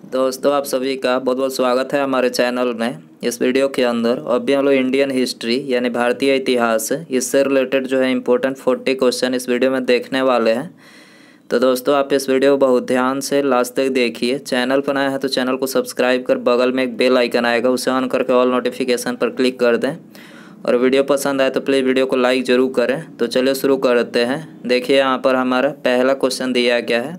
दोस्तों आप सभी का बहुत बहुत स्वागत है हमारे चैनल में। इस वीडियो के अंदर अभी हम लोग इंडियन हिस्ट्री यानी भारतीय इतिहास इससे रिलेटेड जो है इम्पोर्टेंट 40 क्वेश्चन इस वीडियो में देखने वाले हैं। तो दोस्तों आप इस वीडियो को बहुत ध्यान से लास्ट तक देखिए। चैनल पर नया है तो चैनल को सब्सक्राइब कर बगल में एक बेल आइकन आएगा, उसे ऑन करके ऑल नोटिफिकेशन पर क्लिक कर दें। और वीडियो पसंद आए तो प्लीज़ वीडियो को लाइक ज़रूर करें। तो चलिए शुरू करते हैं। देखिए यहाँ पर हमारा पहला क्वेश्चन दिया गया है,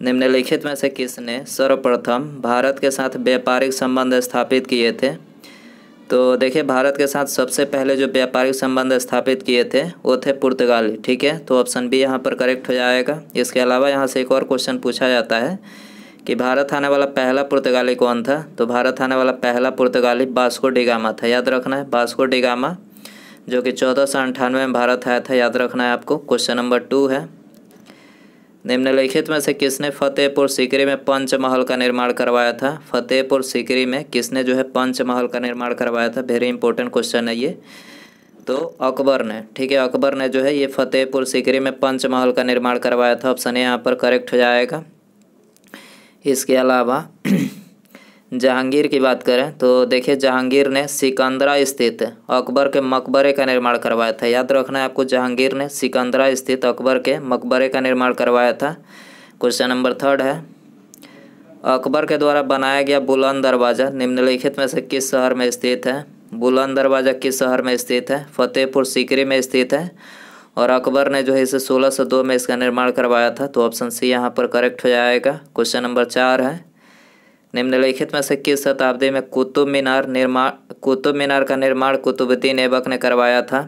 निम्नलिखित में से किसने सर्वप्रथम भारत के साथ व्यापारिक संबंध स्थापित किए थे। तो देखिए भारत के साथ सबसे पहले जो व्यापारिक संबंध स्थापित किए थे वो थे पुर्तगाली। ठीक है, तो ऑप्शन बी यहाँ पर करेक्ट हो जाएगा। इसके अलावा यहाँ से एक और क्वेश्चन पूछा जाता है कि भारत आने वाला पहला पुर्तगाली कौन था। तो भारत आने वाला पहला पुर्तगाली वास्को डी गामा था। याद रखना है, वास्को डी गामा जो कि 1498 में भारत आया था। याद रखना है आपको। क्वेश्चन नंबर 2 है, निम्नलिखित में से किसने फतेहपुर सीकरी में पंचमहल का निर्माण करवाया था। फतेहपुर सीकरी में किसने जो है पंचमहल का निर्माण करवाया था। वेरी इंपॉर्टेंट क्वेश्चन है ये। तो अकबर ने। ठीक है, अकबर ने जो है ये फतेहपुर सीकरी में पंचमहल का निर्माण करवाया था। ऑप्शन ए यहाँ पर करेक्ट हो जाएगा। इसके अलावा जहांगीर की बात करें तो देखिए जहांगीर ने सिकंदरा स्थित अकबर के मकबरे का निर्माण करवाया था। याद रखना है आपको, जहांगीर ने सिकंदरा स्थित अकबर के मकबरे का निर्माण करवाया था। क्वेश्चन नंबर 3 है, अकबर के द्वारा बनाया गया बुलंद दरवाज़ा निम्नलिखित में से किस शहर में स्थित है। बुलंद दरवाज़ा किस शहर में स्थित है। फतेहपुर सीकरी में स्थित है और अकबर ने जो है इसे 1602 में इसका निर्माण करवाया था। तो ऑप्शन सी यहाँ पर करेक्ट हो जाएगा। क्वेश्चन नंबर 4 है, निम्नलिखित में से किस शताब्दी में कुतुब मीनार का निर्माण कुतुबुद्दीन ऐबक ने करवाया था।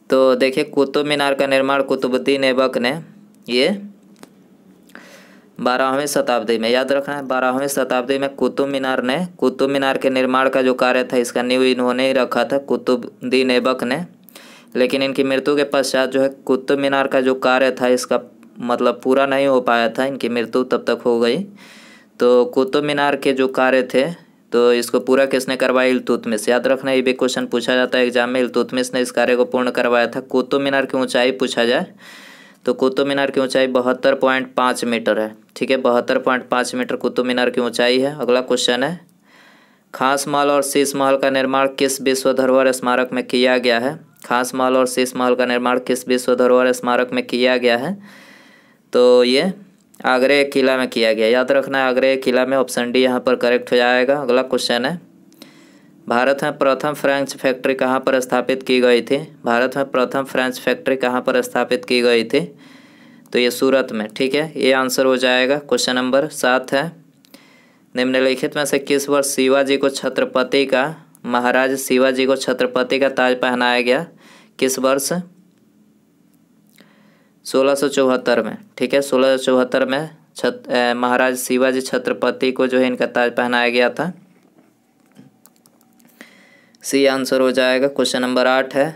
तो देखिए कुतुब मीनार का निर्माण कुतुबुद्दीन ऐबक ने ये 12वीं शताब्दी में, याद रखना है 12वीं शताब्दी में कुतुब मीनार के निर्माण का जो कार्य था इसका नींव इन्होंने ही रखा था, कुतुबुद्दीन ऐबक ने। लेकिन इनकी मृत्यु के पश्चात जो है कुतुब मीनार का जो कार्य था इसका मतलब पूरा नहीं हो पाया था। इनकी मृत्यु तब तक हो गई। तो कुतुब मीनार के जो कार्य थे तो इसको पूरा किसने करवाया। इल्तुतमिश। याद रखना, ये भी क्वेश्चन पूछा जाता है एग्जाम में। इल्तुतमिश ने इस कार्य को पूर्ण करवाया था। कुतुब मीनार की ऊंचाई पूछा जाए तो कुतुब मीनार की ऊंचाई 72.5 मीटर है। ठीक है, 72.5 मीटर कुतुब मीनार की ऊंचाई है। अगला क्वेश्चन है, खास महल और शीश महल का निर्माण किस विश्व धरोहर स्मारक में किया गया है। खास महल और शीश महल का निर्माण किस विश्व धरोहर स्मारक में किया गया है। तो ये आगरे किला में किया गया। याद रखना है आगरे किला में। ऑप्शन डी यहाँ पर करेक्ट हो जाएगा। अगला क्वेश्चन है, भारत में प्रथम फ्रेंच फैक्ट्री कहाँ पर स्थापित की गई थी। भारत में प्रथम फ्रेंच फैक्ट्री कहाँ पर स्थापित की गई थी। तो ये सूरत में। ठीक है, ये आंसर हो जाएगा। क्वेश्चन नंबर 7 है, निम्नलिखित में से किस वर्ष महाराज शिवाजी को छत्रपति का ताज पहनाया गया। किस वर्ष। 1674 में। ठीक है, 1674 में महाराज शिवाजी छत्रपति को जो है इनका ताज पहनाया गया था। सी आंसर हो जाएगा। क्वेश्चन नंबर 8 है,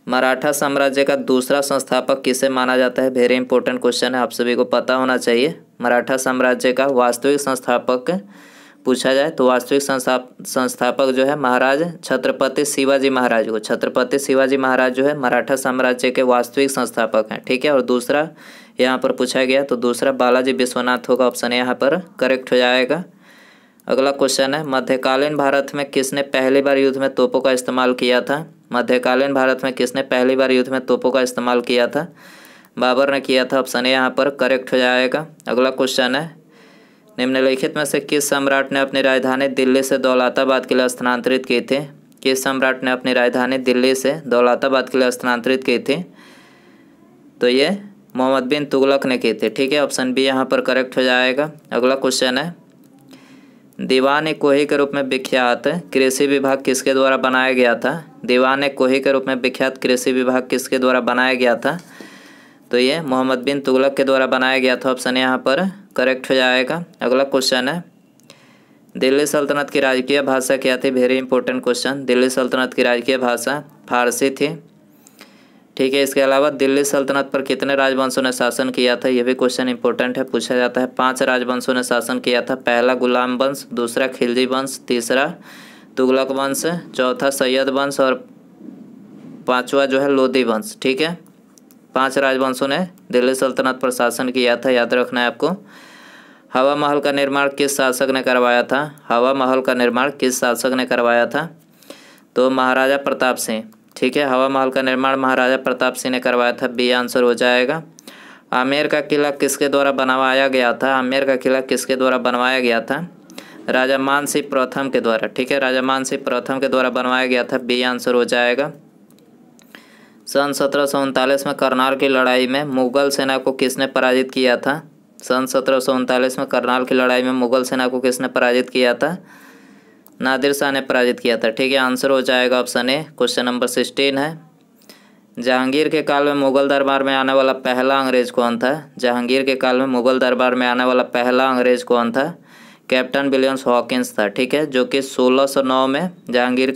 मराठा साम्राज्य का दूसरा संस्थापक किसे माना जाता है। वेरी इंपॉर्टेंट क्वेश्चन है, आप सभी को पता होना चाहिए। मराठा साम्राज्य का वास्तविक संस्थापक पूछा जाए तो वास्तविक संस्थापक जो है महाराज छत्रपति शिवाजी महाराज को। छत्रपति शिवाजी महाराज जो है मराठा साम्राज्य के वास्तविक संस्थापक हैं। ठीक है, और दूसरा यहाँ पर पूछा गया तो दूसरा बालाजी विश्वनाथ होगा। ऑप्शन यहाँ पर करेक्ट हो जाएगा। अगला क्वेश्चन है, मध्यकालीन भारत में किसने पहली बार युद्ध में तोपों का इस्तेमाल किया था। मध्यकालीन भारत में किसने पहली बार युद्ध में तोपों का इस्तेमाल किया था। बाबर ने किया था। ऑप्शन यहाँ पर करेक्ट हो जाएगा। अगला क्वेश्चन है, निम्नलिखित में से किस सम्राट ने अपनी राजधानी दिल्ली से दौलताबाद के लिए स्थानांतरित की थी। किस सम्राट ने अपनी राजधानी दिल्ली से दौलताबाद के लिए स्थानांतरित की थी। तो ये मोहम्मद बिन तुगलक ने की थी। ठीक है, ऑप्शन बी यहाँ पर करेक्ट हो जाएगा। अगला क्वेश्चन है, दीवान ए कोही के रूप में विख्यात कृषि विभाग किसके द्वारा बनाया गया था। दीवान ए कोही के रूप में विख्यात कृषि विभाग किसके द्वारा बनाया गया था। तो ये मोहम्मद बिन तुगलक के द्वारा बनाया गया था। ऑप्शन यहाँ पर करेक्ट हो जाएगा। अगला क्वेश्चन है, दिल्ली सल्तनत की राजकीय भाषा क्या थी। Very important question. दिल्ली सल्तनत की राजकीय भाषा फारसी थी। ठीक है, इसके अलावा दिल्ली सल्तनत पर कितने राजवंशों ने शासन किया था। यह भी क्वेश्चन इंपॉर्टेंट है, पूछा जाता है। 5 राजवंशों ने शासन किया था। पहला गुलाम वंश, दूसरा खिलजी वंश, तीसरा तुगलक वंश, चौथा सैयद वंश और 5वां जो है लोधी वंश। ठीक है, 5 राजवंशों ने दिल्ली सल्तनत पर शासन किया था। याद रखना है आपको। हवा महल का निर्माण किस शासक ने करवाया था? हवा महल का निर्माण किस शासक ने करवाया था? तो महाराजा प्रताप सिंह। ठीक है, हवा महल का निर्माण महाराजा प्रताप सिंह ने करवाया था। बी आंसर हो जाएगा। आमेर का किला किसके द्वारा बनवाया गया था? आमेर का किला किसके द्वारा बनवाया गया था? राजा मान सिंह प्रथम के द्वारा। ठीक है, राजा मान सिंह प्रथम के द्वारा बनवाया गया था। बी आंसर हो जाएगा। सन 1739 में करनाल की लड़ाई में मुगल सेना को किसने पराजित किया था? सन 1739 में करनाल की लड़ाई में मुगल सेना को किसने पराजित किया था? नादिर शाह ने पराजित किया था। ठीक है, आंसर हो जाएगा ऑप्शन ए। क्वेश्चन नंबर 16 है, जहांगीर के काल में मुगल दरबार में आने वाला पहला अंग्रेज कौन था? जहांगीर के काल में मुगल दरबार में आने वाला पहला अंग्रेज कौन था? कैप्टन विलियम हॉकिंस था। ठीक है, जो कि 1609 में जहांगीर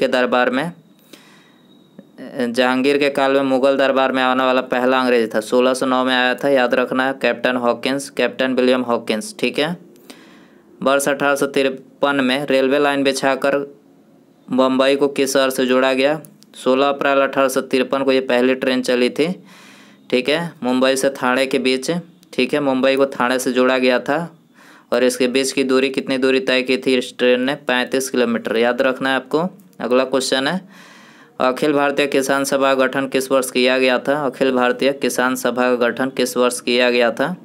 के काल में मुगल दरबार में आने वाला पहला अंग्रेज था। 1609 में आया था, याद रखना है, कैप्टन विलियम हॉकिंस। ठीक है, वर्ष 1853 में रेलवे लाइन बिछाकर बम्बई को किस शहर से जोड़ा गया? 16 अप्रैल 1853 को ये पहली ट्रेन चली थी। ठीक है, मुंबई से थाने के बीच। ठीक है, मुंबई को थाने से जोड़ा गया था और इसके बीच की दूरी, कितनी दूरी तय की थी इस ट्रेन ने? 35 किलोमीटर। याद रखना है आपको। अगला क्वेश्चन है, अखिल भारतीय किसान सभा का गठन किस वर्ष किया गया था? अखिल भारतीय किसान सभा का गठन किस वर्ष किया गया था?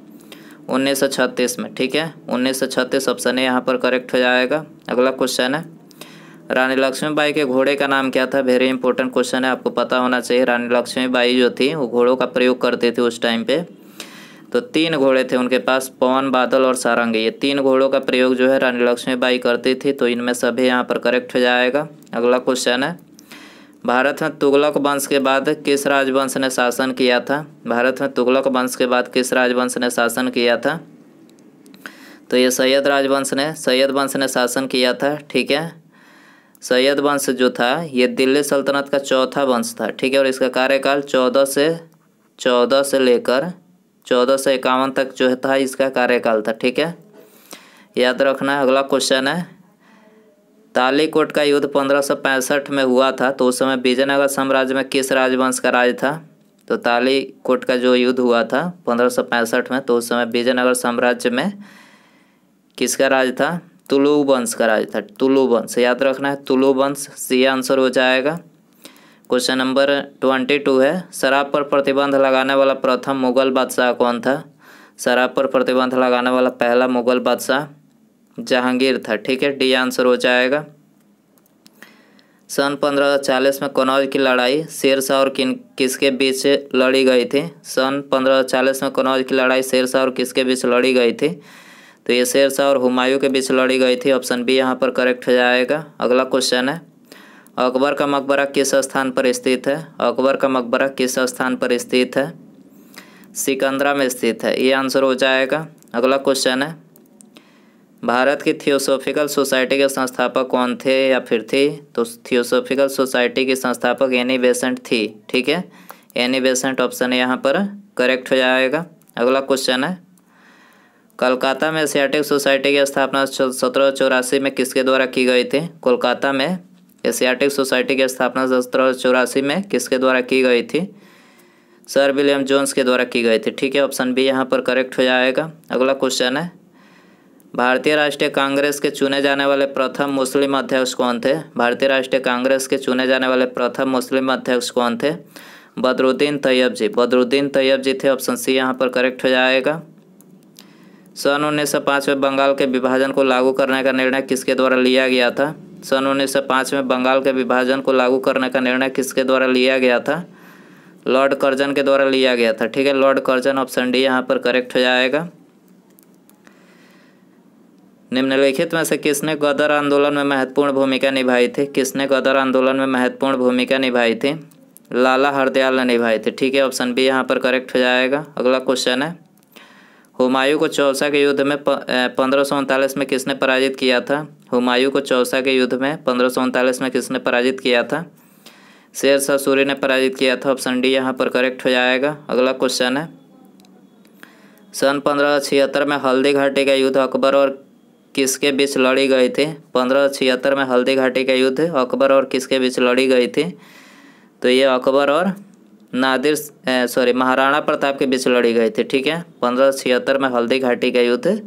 1936 में। ठीक है, 1936 ऑप्शन है यहाँ पर करेक्ट हो जाएगा। अगला क्वेश्चन है, रानी लक्ष्मीबाई के घोड़े का नाम क्या था? वेरी इंपॉर्टेंट क्वेश्चन है, आपको पता होना चाहिए। रानी लक्ष्मीबाई जो थी वो घोड़ों का प्रयोग करती थी उस टाइम पे। तो 3 घोड़े थे उनके पास, पवन, बादल और सारंगी। ये 3 घोड़ों का प्रयोग जो है रानी लक्ष्मीबाई करती थी, तो इनमें सभी यहाँ पर करेक्ट हो जाएगा। अगला क्वेश्चन है, भारत में तुगलक वंश के बाद किस राजवंश ने शासन किया था? भारत में तुगलक वंश के बाद किस राजवंश ने शासन किया था? तो ये सैयद वंश ने शासन किया था। ठीक है, सैयद वंश जो था ये दिल्ली सल्तनत का चौथा वंश था। ठीक है, और इसका कार्यकाल 1400 से लेकर 1451 तक जो था इसका कार्यकाल था। ठीक है, याद रखना। अगला क्वेश्चन है, तालीकोट का युद्ध 1565 में हुआ था, तो उस समय विजयनगर साम्राज्य में किस राजवंश का राज था? तो तालीकोट का जो युद्ध हुआ था 1565 में, तो उस समय विजयनगर साम्राज्य में किसका राज था? तुलु वंश का राज था। तुलु वंश, याद रखना है, तुलु वंश। सी आंसर हो जाएगा। क्वेश्चन नंबर 22 है, शराब पर प्रतिबंध लगाने वाला प्रथम मुगल बादशाह कौन था? शराब पर प्रतिबंध लगाने वाला पहला मुगल बादशाह जहांगीर था। ठीक है, डी आंसर हो जाएगा। सन 1540 में कनौज की लड़ाई शेरशाह और किसके बीच लड़ी गई थी? सन 1540 में कनौज की लड़ाई शेरशाह और किसके बीच लड़ी गई थी? तो ये शेरशाह और हुमायूं के बीच लड़ी गई थी। ऑप्शन बी यहाँ पर करेक्ट हो जाएगा। अगला क्वेश्चन है, अकबर का मकबरा किस स्थान पर स्थित है? अकबर का मकबरा किस स्थान पर स्थित है? सिकंदरा में स्थित है। ये आंसर हो जाएगा। अगला क्वेश्चन है, भारत की थियोसॉफिकल सोसाइटी के संस्थापक कौन थे या फिर थी? तो थियोसॉफिकल सोसाइटी की संस्थापक एनी बेसेंट थी। ठीक है, एनी बेसेंट ऑप्शन यहाँ पर करेक्ट हो जाएगा। अगला क्वेश्चन है, कोलकाता में एशियाटिक सोसाइटी की स्थापना 1784 में किसके द्वारा की गई थी? कोलकाता में एशियाटिक सोसाइटी की स्थापना 1784 में किसके द्वारा की गई थी? सर विलियम जोन्स के द्वारा की गई थी। ठीक है, ऑप्शन बी यहाँ पर करेक्ट हो जाएगा। अगला क्वेश्चन है, भारतीय राष्ट्रीय कांग्रेस के चुने जाने वाले प्रथम मुस्लिम अध्यक्ष कौन थे? भारतीय राष्ट्रीय कांग्रेस के चुने जाने वाले प्रथम मुस्लिम अध्यक्ष कौन थे? बदरुद्दीन तैयब जी। बदरुद्दीन तैयब जी थे। ऑप्शन सी यहाँ पर करेक्ट हो जाएगा। सन 1905 में बंगाल के विभाजन को लागू करने का निर्णय किसके द्वारा लिया गया था? सन 1905 में बंगाल के विभाजन को लागू करने का निर्णय किसके द्वारा लिया गया था? लॉर्ड कर्जन के द्वारा लिया गया था। ठीक है, लॉर्ड कर्जन। ऑप्शन डी यहाँ पर करेक्ट हो जाएगा। निम्नलिखित में से किसने गदर आंदोलन में महत्वपूर्ण भूमिका निभाई थी? किसने गदर आंदोलन में महत्वपूर्ण भूमिका निभाई थी? लाला हरदयाल ने निभाई थी। ठीक है, ऑप्शन बी यहाँ पर करेक्ट हो जाएगा। अगला क्वेश्चन है, हुमायूं को चौसा के युद्ध में 1539 में किसने पराजित किया था? हुमायूं को चौसा के युद्ध में 1539 में किसने पराजित किया था? शेरशाह सूरी ने पराजित किया था। ऑप्शन डी यहाँ पर करेक्ट हो जाएगा। अगला क्वेश्चन है, सन 1576 में हल्दी घाटी का युद्ध अकबर और किसके बीच लड़ी गई थी? 1576 में हल्दी घाटी का युद्ध अकबर और किसके बीच लड़ी गई थी? तो ये अकबर और महाराणा प्रताप के बीच लड़ी गई थी। ठीक है, 1576 में हल्दी घाटी का युद्ध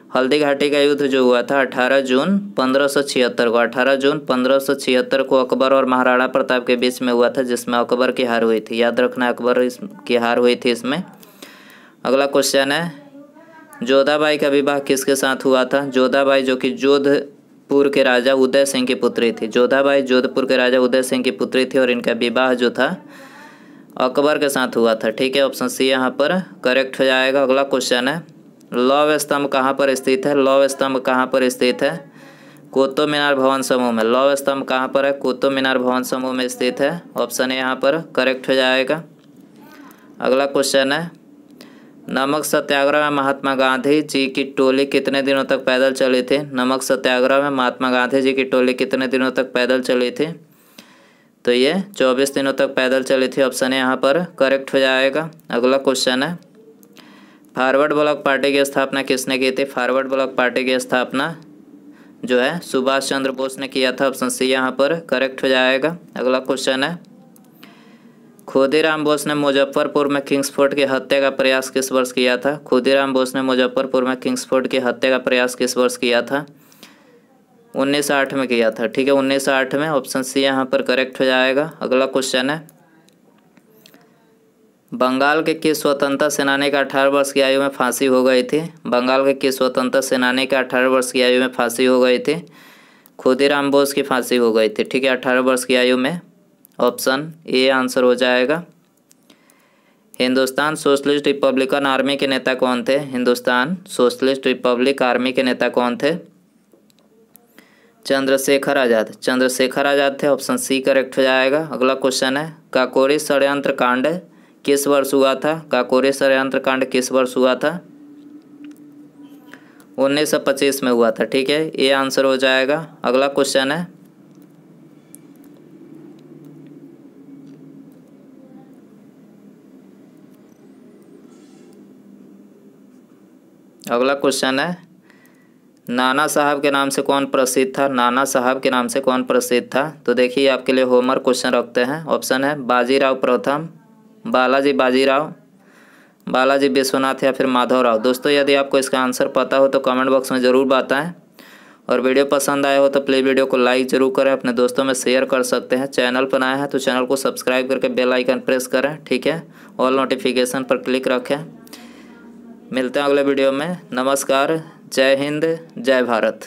हल्दी घाटी का युद्ध जो हुआ था 18 जून 1576 को, 18 जून 1576 को अकबर और महाराणा प्रताप के बीच में हुआ था, जिसमें अकबर की हार हुई थी। याद रखना, अकबर की हार हुई थी इसमें। अगला क्वेश्चन है, जोधाबाई का विवाह किसके साथ हुआ था? जोधाबाई जो कि जोधपुर के राजा उदय सिंह की पुत्री थी। जोधाबाई जोधपुर के राजा उदय सिंह की पुत्री थी और इनका विवाह जो था अकबर के साथ हुआ था। ठीक है, ऑप्शन सी यहाँ पर करेक्ट हो जाएगा। अगला क्वेश्चन है, लौह स्तंभ कहाँ पर स्थित है? लौह स्तंभ कहाँ पर स्थित है? कुतुब मीनार भवन समूह में। लौह स्तंभ कहाँ पर है? कुतुब मीनार भवन समूह में स्थित है। ऑप्शन ए यहाँ पर करेक्ट हो जाएगा। अगला क्वेश्चन है, नमक सत्याग्रह में महात्मा गांधी जी की टोली कितने दिनों तक पैदल चली थी? नमक सत्याग्रह में महात्मा गांधी जी की टोली कितने दिनों तक पैदल चली थी? तो ये 24 दिनों तक पैदल चली थी। ऑप्शन ए यहाँ पर करेक्ट हो जाएगा। अगला क्वेश्चन है, फॉरवर्ड ब्लॉक पार्टी की स्थापना किसने की थी? फॉरवर्ड ब्लॉक पार्टी की स्थापना जो है सुभाष चंद्र बोस ने किया था। ऑप्शन सी यहाँ पर करेक्ट हो जाएगा। अगला क्वेश्चन है, खुदीराम बोस ने मुजफ्फरपुर में किंग्सफोर्ड की हत्या का प्रयास किस वर्ष किया था? खुदीराम बोस ने मुजफ्फरपुर में किंग्सफोर्ड की हत्या का प्रयास किस वर्ष किया था? 1908 में किया था। ठीक है, 1908 में। ऑप्शन सी यहाँ पर करेक्ट हो जाएगा। अगला क्वेश्चन है, बंगाल के किस स्वतंत्रता सेनानी का 18 वर्ष की आयु में फांसी हो गई थी? बंगाल के किस स्वतंत्रता सेनानी का 18 वर्ष की आयु में फांसी हो गई थी? खुदीराम बोस की फांसी हो गई थी। ठीक है, 18 वर्ष की आयु में। ऑप्शन ए आंसर हो जाएगा। हिंदुस्तान सोशलिस्ट रिपब्लिकन आर्मी के नेता कौन थे? हिंदुस्तान सोशलिस्ट रिपब्लिक आर्मी के नेता कौन थे? चंद्रशेखर आज़ाद। चंद्रशेखर आज़ाद थे। ऑप्शन सी करेक्ट हो जाएगा। अगला क्वेश्चन है, काकोरी षड्यंत्र कांड किस वर्ष हुआ था? काकोरी षड्यंत्र कांड किस वर्ष हुआ था? 1925 में हुआ था। ठीक है, ये आंसर हो जाएगा। अगला क्वेश्चन है, अगला क्वेश्चन है, नाना साहब के नाम से कौन प्रसिद्ध था? नाना साहब के नाम से कौन प्रसिद्ध था? तो देखिए, आपके लिए होमवर्क क्वेश्चन रखते हैं। ऑप्शन है बाजीराव प्रथम, बालाजी बाजीराव, बालाजी विश्वनाथ या फिर माधवराव। दोस्तों, यदि आपको इसका आंसर पता हो तो कमेंट बॉक्स में ज़रूर बताएं, और वीडियो पसंद आया हो तो प्लीज़ वीडियो को लाइक ज़रूर करें, अपने दोस्तों में शेयर कर सकते हैं। चैनल पर नया है तो चैनल को सब्सक्राइब करके बेल आइकन प्रेस करें। ठीक है, ऑल नोटिफिकेशन पर क्लिक रखें। मिलते हैं अगले वीडियो में। नमस्कार, जय हिंद, जय भारत।